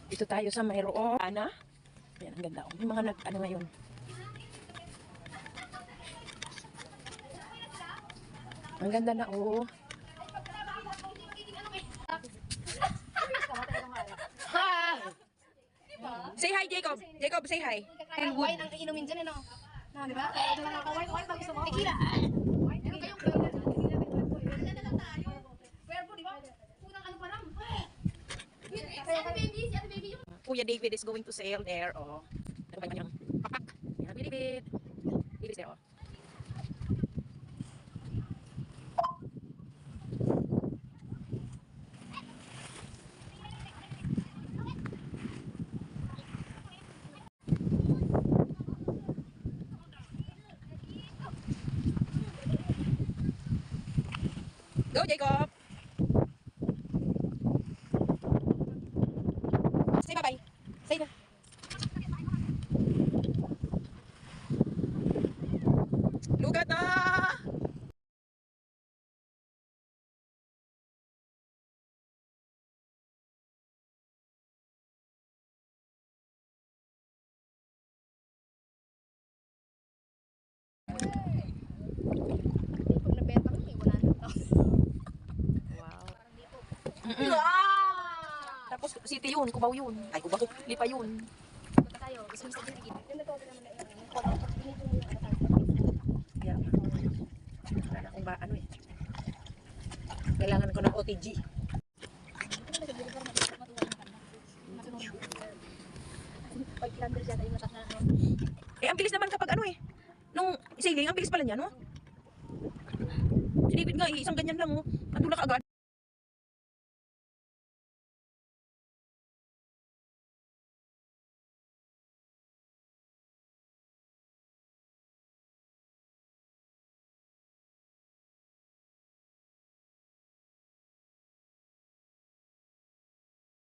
Dito tayo sa mayroong Ana. Ayan, ang ganda. May mga ano ngayon. Ang ganda na, oh. Hi! Say hi, Jacob. Jacob, say hi. Wine ang iinumin dyan, no? No, di ba? Wine pag gusto mo. Tequila. Kuya David is going to sail there, oh. Ano ba yung papak? Yan, David. David is there, oh. Go, Jacob! Say bye-bye. Say na. Lugat na! Pag nabenta ko, may 100,000. Wow. Tapos city yun, Cubao yun. Ay, Cubao, Lipa yun. Punta tayo. Gusto mo sa gilid. Yung nagkawin naman na Kaya, wala na akong ba, ano eh. Kailangan ko ng OTG. Eh, ang bilis naman kapag ano eh. Nung sailing, ang bilis pala niya, no? Si David nga, isang ganyan lang, oh.